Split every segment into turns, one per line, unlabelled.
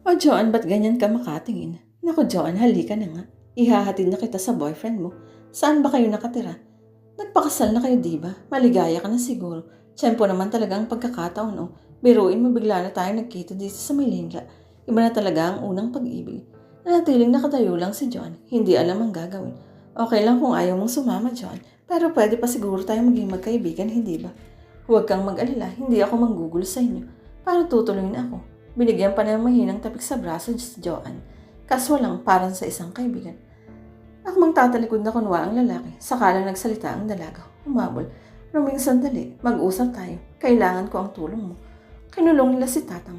O Joan, ba't ganyan ka makatingin? Naku Joan, halika na nga. Ihahatid na kita sa boyfriend mo. Saan ba kayo nakatira? Nagpakasal na kayo, diba? Maligaya ka na siguro. Tiyempo naman talaga ang pagkakataon, oh. Biruin mo bigla na tayo nagkita dito sa Maynila. Iba na talaga ang unang pag-ibig. Nanatiling nakatayo lang si Joan. Hindi alam ang gagawin. Okay lang kung ayaw mong sumama, Joan. Pero pwede pa siguro tayo maging magkaibigan, hindi ba? Huwag kang mag-alala. Hindi ako manggugulo sa inyo. Para tutuloyin ako. Binigyan pa ng mahinang tapik sa braso si Joan. Kaswa lang parang sa isang kaibigan. Akmang tatalikod na kunwa ang lalaki. Saka lang nagsalita ang dalaga. Humabol. Ruming sandali. Mag-usap tayo. Kailangan ko ang tulong mo. Kinulong nila si Tatang.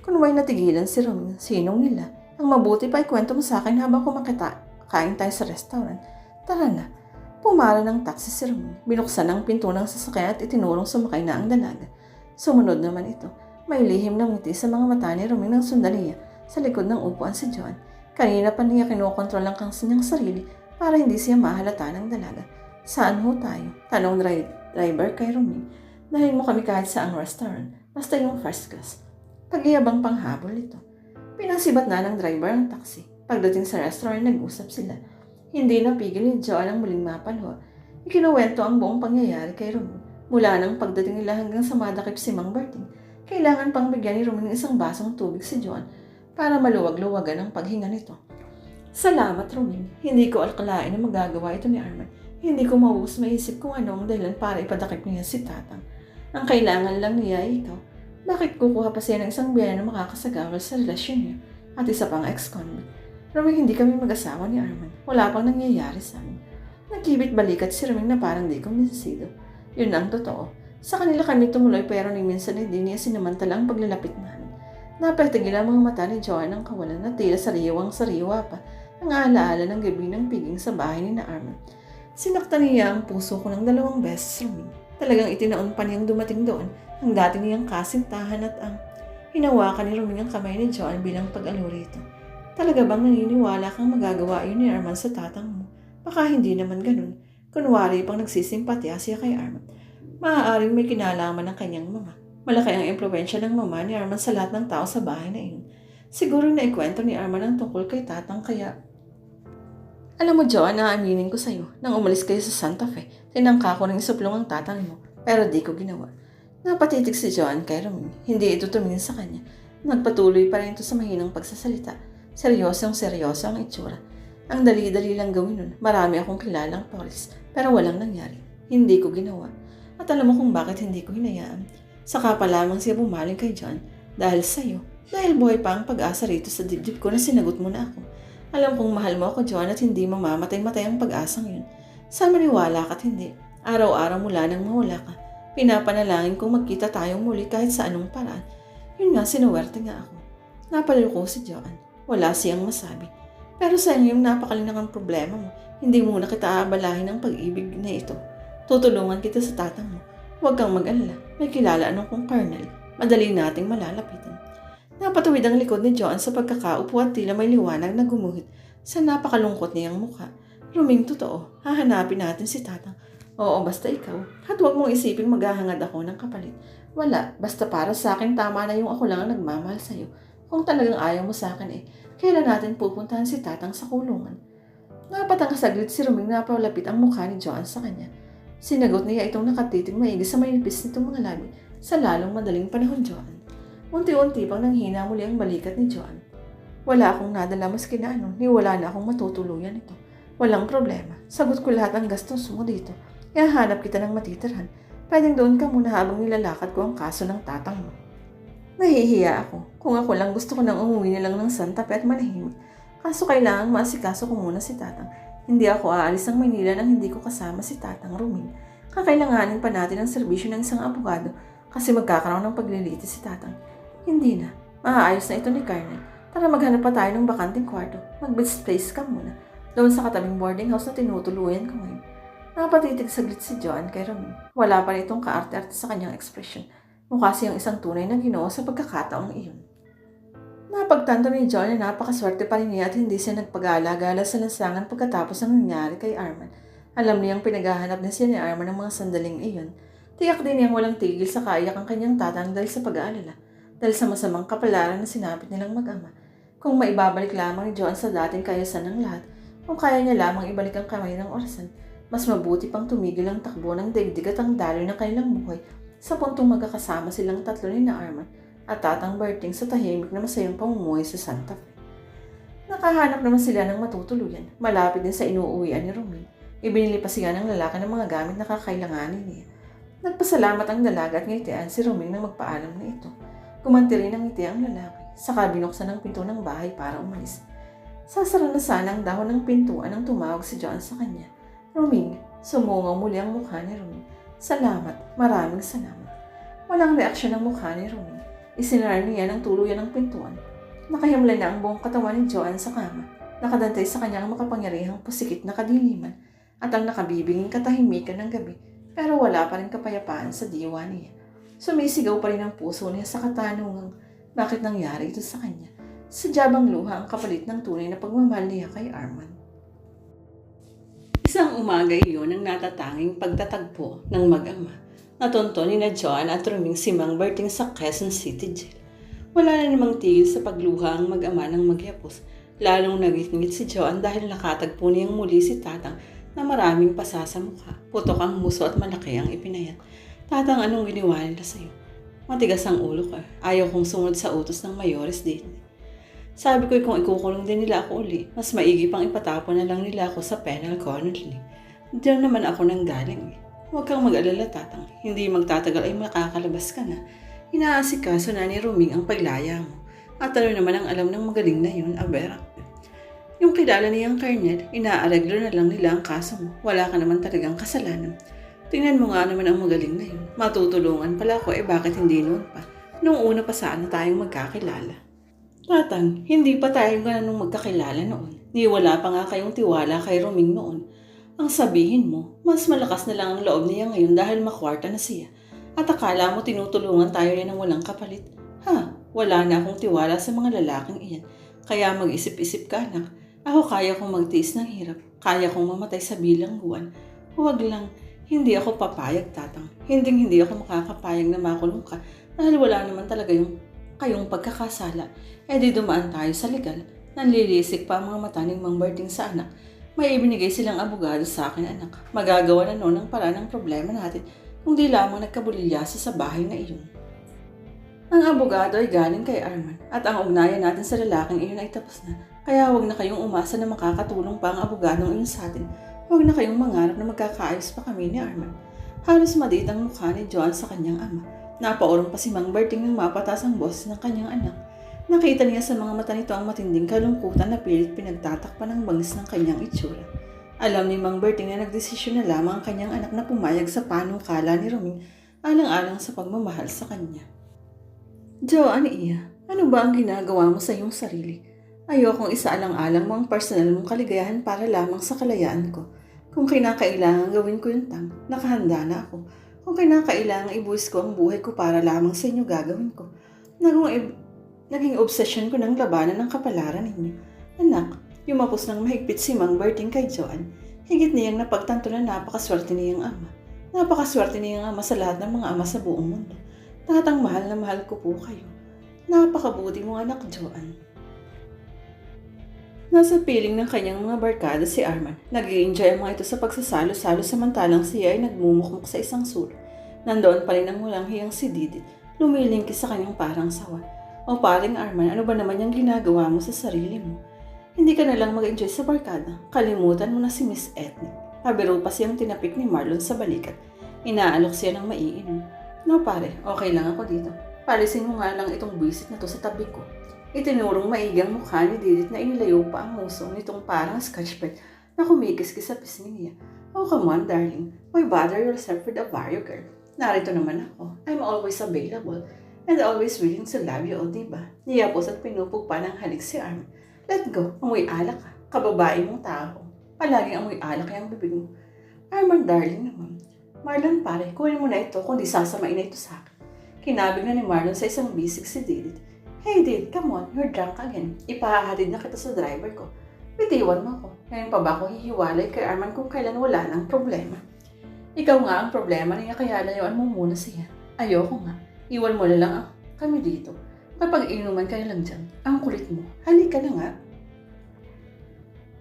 Kunwa'y natigilan si Ruming. Sinong nila? Ang mabuti pa ikwento mo sa akin habang kain tayo sa restaurant. Tara na. Pumara ng taxi si Ruming. Binuksan ang pinto ng sasakyan at itinulong sumakay na ang dalaga. Sumunod naman ito. May lihim na ngiti sa mga mata ni Ruming ng sundaliya sa likod ng upuan si Joan. Kanina pa niya kinokontrol ang kanyang sarili para hindi siya mahalata ng dalaga. Saan ho tayo? Tanong driver kay Ruming. Dahil mo kami kahit saang restaurant, basta yung first class. Pag-iabang panghabol ito. Pinasibat na ng driver ang taxi. Pagdating sa restaurant, nag-usap sila. Hindi napigil ni Joan ang muling mapalwa. Ikinuwento ang buong pangyayari kay Ruming. Mula ng pagdating nila hanggang sa madakip si Mang Berting, kailangan pang bigyan ni Ruming ng isang basong tubig si Joan para maluwag-luwagan ang paghinga nito. Salamat, Ruming. Hindi ko akalain na magagawa ito ni Arman. Hindi ko maubos maisip kung ano ang dahilan para ipadakip niya si Tatang. Ang kailangan lang niya ay ikaw. Bakit kukuha pa siya ng isang biyanan na makakasagawal sa relasyon niya at isa pang ex-convict? Ruming, hindi kami mag-asawa ni Arman. Wala pang nangyayari sa amin. Nagkibit balikat si Ruming na parang di kumbinsido. Yun ang totoo. Sa kanila kami tumuloy pero ni minsan hindi niya sinamantala ang paglalapit namin. Napatigil ang mga mata ni Joan ng kawalan na tila sariwang-sariwa pa ang alaala ng gabi ng piging sa bahay ni na Arman. Sinaktan niya ang puso ko ng 2 beses, Ruming. Talagang itinaon pa niyang dumating doon ang dati niyang kasintahan at ang hinawakan ni Ruming ang kamay ni Joan bilang pag-aluri ito. Talaga bang naniniwala kang magagawa yun ni Arman sa tatang mo? Baka hindi naman ganun. Kunwari pang nagsisimpatya siya kay Arman. Maaaring may kinalaman ng kanyang mama. Malaki ang impluwensya ng mama ni Arman sa lahat ng tao sa bahay na iyon. Siguro na ikwento ni Arman ang tungkol kay Tatang kaya... Alam mo, Joan, naaminin ko sa'yo. Nang umalis kayo sa Santa Fe, tinangka ko ng isuplong ang tatang mo, pero di ko ginawa. Napatitig si Joan kay Ruming. Hindi ito tumingin sa kanya. Nagpatuloy pa rin ito sa mahinang pagsasalita. Seryosong-seryoso ang itsura. Ang dali-dali lang gawin nun. Marami akong kilalang polis, pero walang nangyari. Hindi ko ginawa. At alam mo kung bakit hindi ko hinayaan. Saka pa lamang siya bumaling kay John dahil sa'yo. Dahil buhay pa ang pag-asa rito sa dibdib ko na sinagot mo na ako. Alam kong mahal mo ako, John, at hindi mamamatay-matay ang pag-asang yun. Sa maniwala ka't hindi. Araw-araw mula nang mawala ka. Pinapanalangin kong magkita tayong muli kahit sa anong paraan. Yun nga, sinuwerte nga ako. Napaloko si John. Wala siyang masabi. Pero sa iyong napakalinang problema mo, hindi muna kita aabalahin ng pag-ibig na ito. Tutulungan kita sa tatang mo. Huwag kang mag-alala. May kilala anong kong Colonel. Madali nating malalapitan. Napatuwid ang likod ni Joan sa pagkakaupo at tila may liwanag na gumuhit sa napakalungkot niyang mukha. Ruming, totoo. Hahanapin natin si Tatang. Oo, basta ikaw. At huwag mong isipin maghahangad ako ng kapalit. Wala. Basta para sa akin tama na yung ako lang ang nagmamahal sa'yo. Kung talagang ayaw mo sa akin kailan natin pupuntahan si Tatang sa kulungan? Napatang saglit si Ruming na palapit ang mukha ni Joan sa kanya. Sinagot niya itong nakatitig maigi sa manipis nitong mga labi sa lalong madaling panahon, Joan. Unti-unti pang nanghina muli ang balikat ni Joan. Wala akong nadala maski na wala na akong matutuluyan ito. Walang problema. Sagot ko lahat ang gastos mo dito. Ihahanap kita ng matitirhan. Pwedeng doon ka muna habang nilalakad ko ang kaso ng tatang mo. Nahihiya ako. Kung ako lang gusto ko nang umuwi na lang ng Santa Fe at manahimik. Kaso kailangan maasikaso ko muna si tatang. Hindi ako aalis ng Maynila nang hindi ko kasama si Tatang Ruming. Kakailanganin pa natin ang serbisyo ng isang abogado kasi magkakaroon ng paglilitis si Tatang. Hindi na. Maaayos na ito ni Colonel. Tara maghanap pa tayo ng bakanting kwarto. Mag-best place ka muna. Doon sa katabing boarding house na tinutuluyan ko ngayon. Napatitig saglit si Joan kay Ruming. Wala pa nitong kaarte-arte sa kanyang ekspresyon. Mukha siyang isang tunay na Ginoo sa pagkakataong iyon. Napagtanto ni John na napakaswerte pa rin niya at hindi siya nagpag-alagala sa lansangan pagkatapos ng nangyari kay Arman. Alam niyang pinaghahanap na siya ni Arman ng mga sandaling iyon. Tiyak din niyang walang tigil sa kaiyak ang kanyang tatang dahil sa pag-aalala. Dahil sa masamang kapalaran na sinapit nilang mag-ama. Kung maibabalik lamang ni Joanne sa dating kayasan ng lahat, kung kaya niya lamang ibalik ang kamay ng orasan, mas mabuti pang tumigil ang takbo ng daigdig at ang daloy ng kanilang buhay sa puntong magkakasama silang tatlo ni na Arman at Tatang Berting sa tahimik na masayang pamumuhay sa Santa Fe. Nakahanap naman sila ng matutuluyan, malapit din sa inuuwian ni Romel. Ibinili pa siya ng lalaki ng mga gamit na kakailanganin niya. Nagpasalamat ang dalaga at ngitian si Romel nang magpaalam na ito. Gumanti rin ang ngiti ang lalaki, saka binuksan ang pinto ng bahay para umalis. Sasara na sana ang dahon ng pintuan nang tumawag si John sa kanya. Romel, sumungaw muli ang mukha ni Romel. Salamat, maraming salamat. Walang reaksyon ang mukha ni Romel. Isinara niya ng tuluyan ang pintuan. Nakahimlay na ang buong katawan ni Joanne sa kama. Nakadantay sa kanyang makapangyarihang pusikit na kadiliman at ang nakabibiging katahimikan ng gabi, pero wala pa rin kapayapaan sa diwa niya. Sumisigaw pa rin ang puso niya sa katanungang bakit nangyari ito sa kanya. Sadya bang luha ang kapalit ng tunay na pagmamahal niya kay Arman? Isang umaga iyon ang natatanging pagtatagpo ng mag-ama. Natunto ni na Joanne at Roming si Mang Berting sa Quezon City Jail. Wala na namang tigil sa pagluha ang mag-ama ng magyapos. Lalong nagingit si Joanne dahil nakatagpo niyang muli si Tatang na maraming pasa sa mukha. Putok ang muso at malaki ang ipinayat. Tatang, anong ginawa nila sa'yo? Matigas ang ulo ko. Ayaw kong sumunod sa utos ng mayores din. Sabi ko kung ikukulong din nila ako uli, mas maigi pang ipatapon na lang nila ako sa penal colony. Diyan naman ako nang galing. Huwag kang mag-alala, Tatang. Hindi magtatagal ay makakalabas ka na. Inaasikaso na ni Roming ang paglaya mo. At ano naman ang alam ng magaling na yun, Abera? Yung kilala niyang Colonel, inaareglo na lang nila ang kaso mo. Wala ka naman talagang kasalanan. Tingnan mo nga naman ang magaling na yun. Matutulungan pala ako, bakit hindi noon pa? Nung una pa sana tayong magkakilala. Tatang, hindi pa tayo ganun magkakilala noon. Ni wala pa nga kayong tiwala kay Roming noon. Ang sabihin mo, mas malakas na lang ang loob niya ngayon dahil makwarta na siya. At akala mo tinutulungan tayo niya ng walang kapalit. Wala na akong tiwala sa mga lalaking iyan. Kaya mag-isip-isip ka, anak. Ako kaya kong magtiis ng hirap. Kaya kong mamatay sa bilangguan. Huwag lang, hindi ako papayag, Tatang. Hindi ako makakapayag na makulong ka dahil wala naman talaga kayong pagkakasala. Di dumaan tayo sa legal. Nanlilisik pa ang mga mata ng Mang Berting sa anak. May ibinigay silang abogado sa akin, anak. Magagawa na noon ang paraan ng problema natin kung di lamang nagkabulilyasa sa bahay na iyon. Ang abogado ay galing kay Arman at ang ugnayan natin sa lalaking iyon ay tapos na. Kaya huwag na kayong umasa na makakatulong pa ang abogadong iyon sa atin. Huwag na kayong mangarap na magkakaayos pa kami ni Arman. Halos madiit ang mukha ni John sa kanyang ama. Napaurong pa si Mang Berting nang mapatas ang boses ng kanyang anak. Nakita niya sa mga mata nito ang matinding kalungkutan na pilit pinagtatakpan ng bangis ng kanyang itsura. Alam ni Mang Berting na nagdesisyon na lamang ang kanyang anak na pumayag sa panukala ni Roming alang-alang sa pagmamahal sa kanya. Joanne, ano ba ang ginagawa mo sa iyong sarili? Ayokong isaalang-alang mo ang personal mong kaligayahan para lamang sa kalayaan ko. Kung kinakailangan gawin ko yung tang, nakahanda na ako. Kung kinakailangan ibuwis ko ang buhay ko para lamang sa inyo gagawin ko. Naging obsession ko ng labanan ng kapalaran ninyo. Anak, yumapos ng mahigpit si Mang Berting kay Joanne. Higit niyang napagtanto na napakaswerte niyang ama. Napakaswerte niyang ama sa lahat ng mga ama sa buong mundo. Tatang, mahal na mahal ko po kayo. Napakabuti mong anak, Joanne. Nasa piling ng kanyang mga barkada si Arman. Nag-i-enjoy ang mga ito sa pagsasalo-salo samantalang siya ay nagmumukmuk sa isang sulok. Nandoon pa rin ang walang hiyang si Didit. Lumilingki sa kanyang parang sawa. O paring Arman, ano ba naman yung ginagawa mo sa sarili mo? Hindi ka na lang mag-enjoy sa barkada. Kalimutan mo na si Miss Ethnic. Pabiro pa siyang tinapik ni Marlon sa balikat. Inaalok siya ng maiinom. No pare, okay lang ako dito. Palisin mo nga lang itong buwisit na to sa tabi ko. Itinurong maigang mukha ni Didit na inilayo pa ang musong nitong parang sketchpad na kumikiskis sa pisngi niya. Oh, come on, darling. Why bother yourself with a vario girl? Narito naman ako. I'm always available and always willing to love you, o diba? Niyapos at pinupog pa ng halik si Arman. Let go. Amoy alak ka. Kababae mong tao. Palaging amoy alak yung bibig mo. Arman, darling naman. Marlon, pare, kunin mo na ito kundi sasamain na ito sa akin. Kinabig na ni Marlon sa isang bisig si Didit. Hey Did, come on, you're drunk again. Ipahahatid na kita sa driver ko. Bitiwan mo ako. Ngayon pa ba ako hihiwalay kay Arman kung kailan wala ng problema? Ikaw nga ang problema niya kaya layuan mo muna siya. Ayoko nga. Iwan mo na lang kami dito. Kapag inuman kayo lang dyan, ang kulit mo. Halika na nga.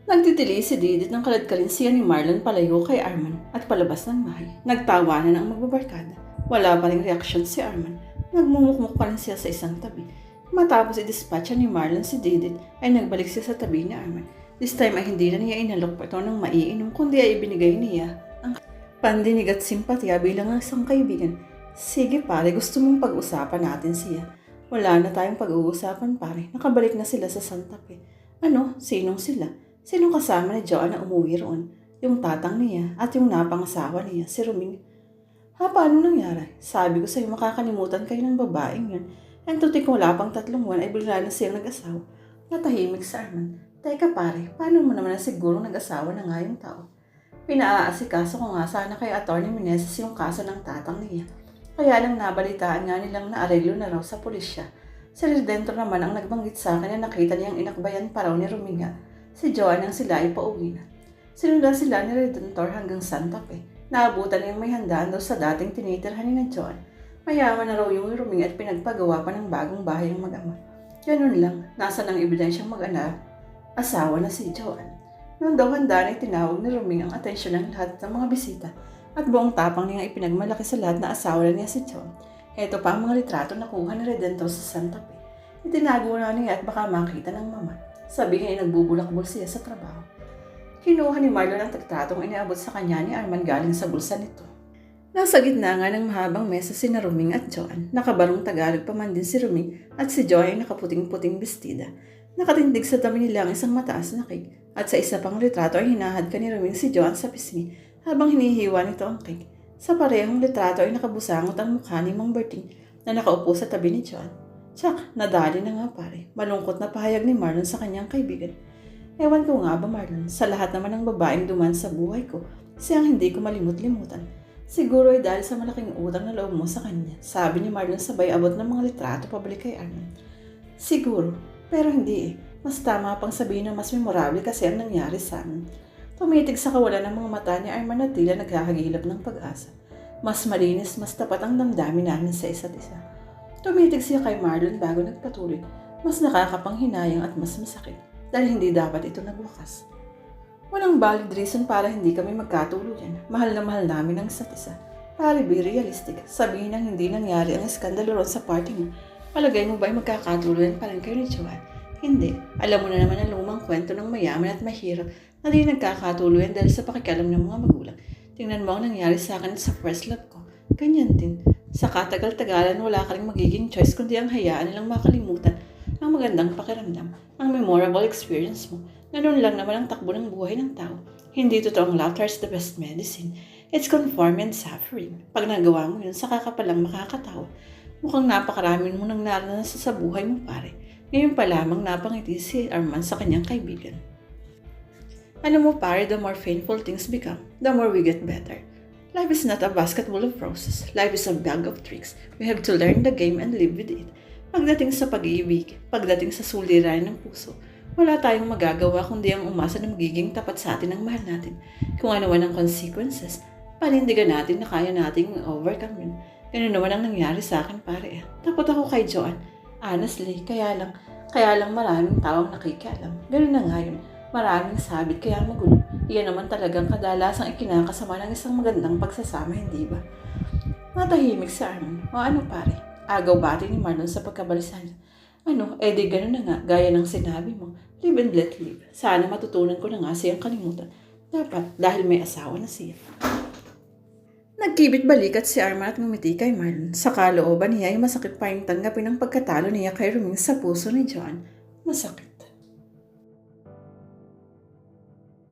Nagtitili si Didit ng kaladkalinsiyan ni Marlon palayo kay Arman at palabas ng bahay. Nagtawanan ang magbabarkada. Wala pa ring reaksyon si Arman. Nagmumukmuk pa rin siya sa isang tabi. Matapos i-dispatcha ni Marlon si Didit ay nagbalik siya sa tabi ni Arman. This time ay hindi na niya inalok pa ito ng maiinom kundi ay ibinigay niya ang pandinig at simpatya bilang isang kaibigan. Sige pare, gusto mong pag-usapan natin siya. Wala na tayong pag-uusapan pare. Nakabalik na sila sa Santa Fe. Ano? Sinong sila? Sinong kasama ni Joan na umuwi roon? Yung tatang niya at yung napangasawa niya, si Roming. Ha, paano nangyari? Sabi ko sa'yo makakalimutan kayo ng babaeng yun. Ang tutik wala pang 3 buwan ay bigla na siyang nag-asawa. Natahimik si Arman. Teka pare, paano mo naman na siguro nag-asawa na nga yung tao? Pinaaasikaso ko nga sana kay Atty. Meneses yung kaso ng tatang niya. Kaya lang nabalitaan nga nilang naarelyo na raw sa pulisya. Si Redentor naman ang nagbanggit sa akin na nakita niyang inakbayan pa raw ni Rominga. Si Joan ang sila ay pauwi na. Sinundan sila ni Redentor hanggang Santa Fe. Naabutan na yung may handaan daw sa dating tinitirhan ni na Joan. Mayaman na raw yung Rominga at pinagpagawa pa ng bagong bahay ng mag-ama. Ganun lang, nasa ng ebidensyang mag-anak, asawa na si Joan. Noon daw handa na tinawag ni Rominga ang atensyon ng lahat ng mga bisita at buong tapang niya ipinagmalaki sa lahat na asawa na niya si Joan. Ito pa ang mga litrato na kuha ni Redentor sa Santa Fe. Itinago na niya at baka makita ng mama. Sabihin ay nagbubulakbol siya sa trabaho. Kinuha ni Marlon ang tratong iniabot sa kanya ni Arman galing sa bulsa nito. Nasa gitna nga ng mahabang mesa si na Roming at Joan. Nakabarong Tagalog pa man din si Roming at si Joan ay nakaputing-puting bestida. Nakatindig sa tabi nila ang isang mataas na cake at sa isa pang litrato ay hinahad ka ni Roming si Joan sa pisngi habang hinihiwa nito ang cake. Sa parehong litrato ay nakabusangot ang mukha ni Mang Berting na nakaupo sa tabi ni Joan. Tsak, nadali na nga pare. Malungkot na pahayag ni Marlon sa kanyang kaibigan. Ewan ko nga ba Marlon, sa lahat naman ng babaeng duman sa buhay ko, siyang hindi ko malimut-limutan. Siguro ay dahil sa malaking utang na loob mo sa kanya, sabi ni Marlon sabay abot ng mga litrato pabalik kay Arman. Siguro, pero hindi eh. Mas tama pang sabihin na mas memorable kasi ang nangyari sa amin. Tumitig sa kawalan ng mga mata ni Arman na tila naghahagilap ng pag-asa. Mas malinis, mas tapat ang damdamin namin sa isa't isa. Tumitig siya kay Marlon bago nagpatuloy. Mas nakakapanghinayang at mas masakit dahil hindi dapat ito nagwakas. Walang valid reason para hindi kami magkatuluyan. Mahal na mahal namin ang isa't isa. Pare, be realistic. Sabihin nang hindi nangyari ang iskandalo ron sa party mo. Palagay mo ba ay magkakatuluyan pa rin kayo ni Joan? Hindi. Alam mo na naman ang lumang kwento ng mayaman at mahirap na di nagkakatuluyan dahil sa pakikialam ng mga magulang. Tingnan mo ang nangyari sa akin sa first love ko. Ganyan din. Sa katagal-tagalan, wala ka rin magiging choice kundi ang hayaan nilang makalimutan ang magandang pakiramdam, ang memorable experience mo. Ganun lang naman ang takbo ng buhay ng tao. Hindi totoong laughter is the best medicine. It's conform and suffering. Pag nagawa mo yun, saka ka palang makakatawa. Mukhang napakarami mo nang naranasan sa buhay mo pare. Ngayon pa lamang napangiti si Arman sa kanyang kaibigan. Alam mo pare, the more painful things become, the more we get better. Life is not a basketball of roses. Life is a bag of tricks. We have to learn the game and live with it. Pagdating sa pag-ibig, pagdating sa suliranin ng puso, wala tayong magagawa kundi ang umasa na magiging tapat sa atin ang mahal natin. Kung ano man ang consequences, panindigan natin na kaya nating overcome yun. Ganun naman ang nangyari sa akin pare. Takot ako kay Joan. Honestly, kaya lang maraming taong nakikialam. Ganun na nga yun. Maraming sabit kaya magulo. Iyan naman talagang kadalasang ikinakasama ng isang magandang pagsasama, hindi ba? Natahimik si Arman. O ano pare? Agaw bati ni Marlon sa pagkabalisan. Ano, di ganun na nga, gaya ng sinabi mo. Live and let live. Sana matutunan ko na nga siyang kalimutan. Dapat, dahil may asawa na siya. Nagkibit balikat si Arman at ngumiti kay Marlon. Sa kalooban niya ay masakit pa yung tanggapin ang pagkatalo niya kay Roming sa puso ni Joan. Masakit.